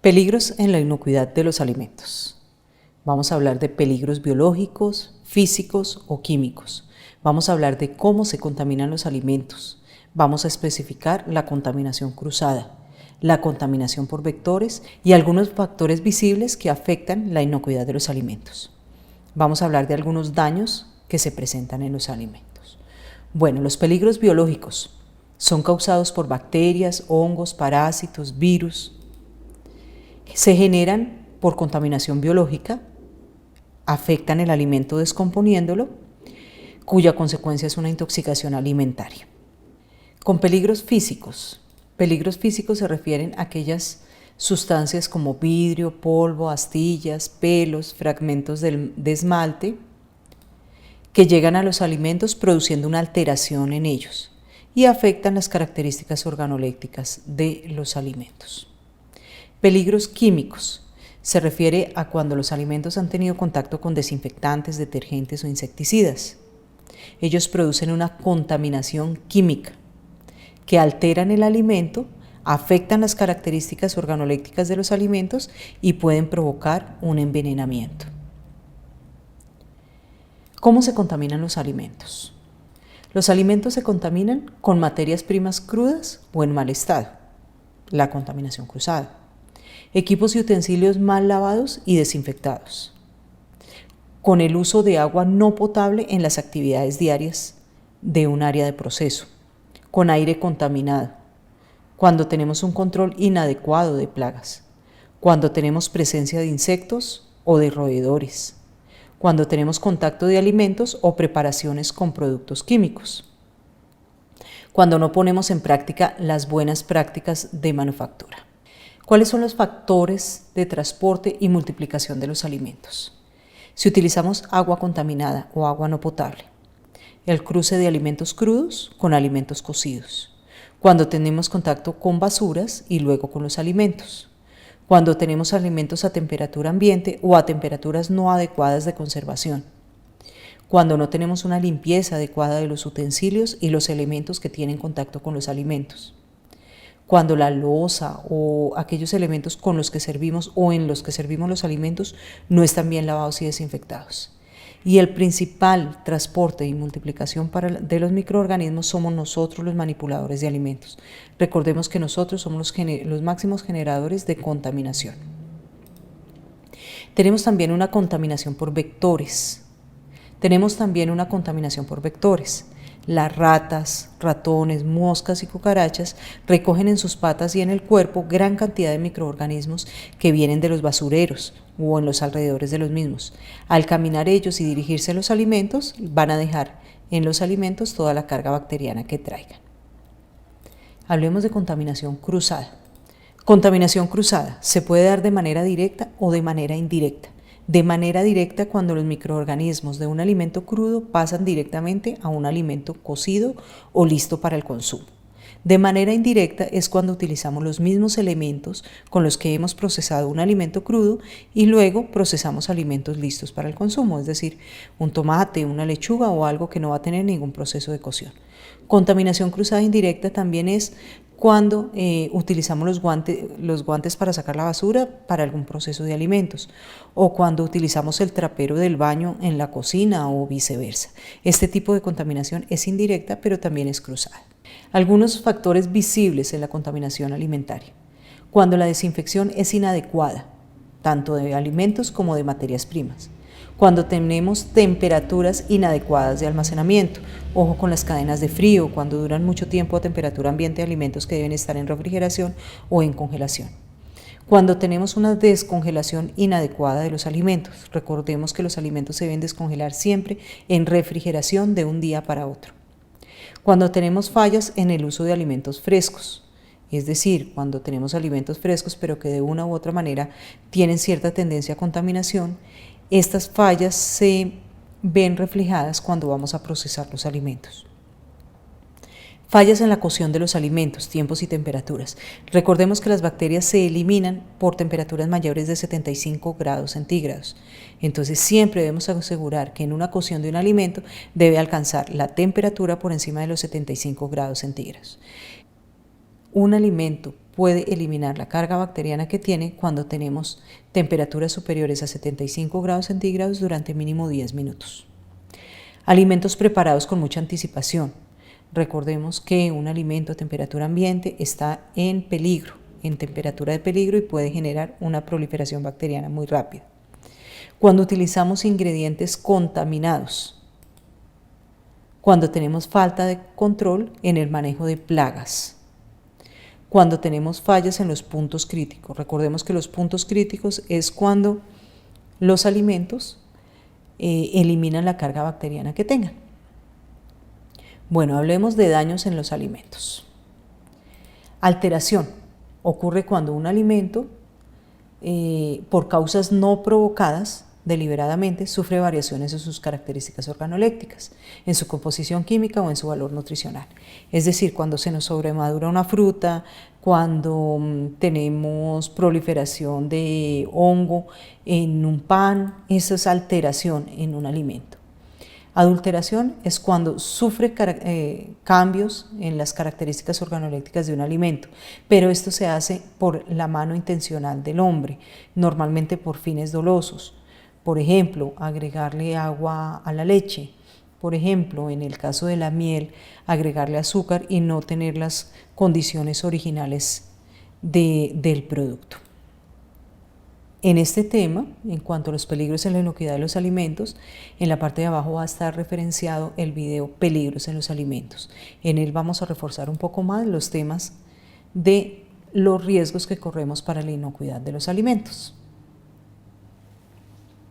Peligros en la inocuidad de los alimentos. Vamos a hablar de peligros biológicos, físicos o químicos. Vamos a hablar de cómo se contaminan los alimentos. Vamos a especificar la contaminación cruzada, la contaminación por vectores y algunos factores visibles que afectan la inocuidad de los alimentos. Vamos a hablar de algunos daños que se presentan en los alimentos. Bueno, los peligros biológicos son causados por bacterias, hongos, parásitos, virus. Se generan por contaminación biológica, afectan el alimento descomponiéndolo, cuya consecuencia es una intoxicación alimentaria. Con peligros físicos se refieren a aquellas sustancias como vidrio, polvo, astillas, pelos, fragmentos de esmalte, que llegan a los alimentos produciendo una alteración en ellos y afectan las características organolépticas de los alimentos. Peligros químicos se refiere a cuando los alimentos han tenido contacto con desinfectantes, detergentes o insecticidas. Ellos producen una contaminación química que alteran el alimento, afectan las características organolépticas de los alimentos y pueden provocar un envenenamiento. ¿Cómo se contaminan los alimentos? Los alimentos se contaminan con materias primas crudas o en mal estado, la contaminación cruzada. Equipos y utensilios mal lavados y desinfectados, con el uso de agua no potable en las actividades diarias de un área de proceso, con aire contaminado, cuando tenemos un control inadecuado de plagas, cuando tenemos presencia de insectos o de roedores, cuando tenemos contacto de alimentos o preparaciones con productos químicos, cuando no ponemos en práctica las buenas prácticas de manufactura. ¿Cuáles son los factores de transporte y multiplicación de los alimentos? Si utilizamos agua contaminada o agua no potable, el cruce de alimentos crudos con alimentos cocidos, cuando tenemos contacto con basuras y luego con los alimentos, cuando tenemos alimentos a temperatura ambiente o a temperaturas no adecuadas de conservación, cuando no tenemos una limpieza adecuada de los utensilios y los elementos que tienen contacto con los alimentos, cuando la loza o aquellos elementos con los que servimos o en los que servimos los alimentos no están bien lavados y desinfectados. Y el principal transporte y multiplicación de los microorganismos somos nosotros, los manipuladores de alimentos. Recordemos que nosotros somos los máximos generadores de contaminación. Tenemos también una contaminación por vectores. Las ratas, ratones, moscas y cucarachas recogen en sus patas y en el cuerpo gran cantidad de microorganismos que vienen de los basureros o en los alrededores de los mismos. Al caminar ellos y dirigirse a los alimentos, van a dejar en los alimentos toda la carga bacteriana que traigan. Hablemos de contaminación cruzada. Contaminación cruzada se puede dar de manera directa o de manera indirecta. De manera directa, cuando los microorganismos de un alimento crudo pasan directamente a un alimento cocido o listo para el consumo. De manera indirecta es cuando utilizamos los mismos elementos con los que hemos procesado un alimento crudo y luego procesamos alimentos listos para el consumo, es decir, un tomate, una lechuga o algo que no va a tener ningún proceso de cocción. Contaminación cruzada indirecta también es cuando utilizamos los guantes para sacar la basura para algún proceso de alimentos o cuando utilizamos el trapero del baño en la cocina o viceversa. Este tipo de contaminación es indirecta, pero también es cruzada. Algunos factores visibles en la contaminación alimentaria. Cuando la desinfección es inadecuada, tanto de alimentos como de materias primas. Cuando tenemos temperaturas inadecuadas de almacenamiento, ojo con las cadenas de frío, cuando duran mucho tiempo a temperatura ambiente alimentos que deben estar en refrigeración o en congelación. Cuando tenemos una descongelación inadecuada de los alimentos, recordemos que los alimentos se deben descongelar siempre en refrigeración de un día para otro. Cuando tenemos fallas en el uso de alimentos frescos, es decir, cuando tenemos alimentos frescos pero que de una u otra manera tienen cierta tendencia a contaminación, estas fallas se ven reflejadas cuando vamos a procesar los alimentos. Fallas en la cocción de los alimentos, tiempos y temperaturas. Recordemos que las bacterias se eliminan por temperaturas mayores de 75 grados centígrados. Entonces siempre debemos asegurar que en una cocción de un alimento debe alcanzar la temperatura por encima de los 75 grados centígrados. Un alimento puede eliminar la carga bacteriana que tiene cuando tenemos temperaturas superiores a 75 grados centígrados durante mínimo 10 minutos. Alimentos preparados con mucha anticipación. Recordemos que un alimento a temperatura ambiente está en peligro, en temperatura de peligro, y puede generar una proliferación bacteriana muy rápida. Cuando utilizamos ingredientes contaminados, cuando tenemos falta de control en el manejo de plagas, cuando tenemos fallas en los puntos críticos. Recordemos que los puntos críticos es cuando los alimentos eliminan la carga bacteriana que tengan. Bueno, hablemos de daños en los alimentos. Alteración ocurre cuando un alimento, por causas no provocadas deliberadamente, sufre variaciones en sus características organolépticas, en su composición química o en su valor nutricional. Es decir, cuando se nos sobremadura una fruta, cuando tenemos proliferación de hongo en un pan, eso es alteración en un alimento. Adulteración es cuando sufre cambios en las características organolépticas de un alimento, pero esto se hace por la mano intencional del hombre, normalmente por fines dolosos. Por ejemplo, agregarle agua a la leche. Por ejemplo, en el caso de la miel, agregarle azúcar y no tener las condiciones originales del producto. En este tema, en cuanto a los peligros en la inocuidad de los alimentos, en la parte de abajo va a estar referenciado el video Peligros en los alimentos. En él vamos a reforzar un poco más los temas de los riesgos que corremos para la inocuidad de los alimentos.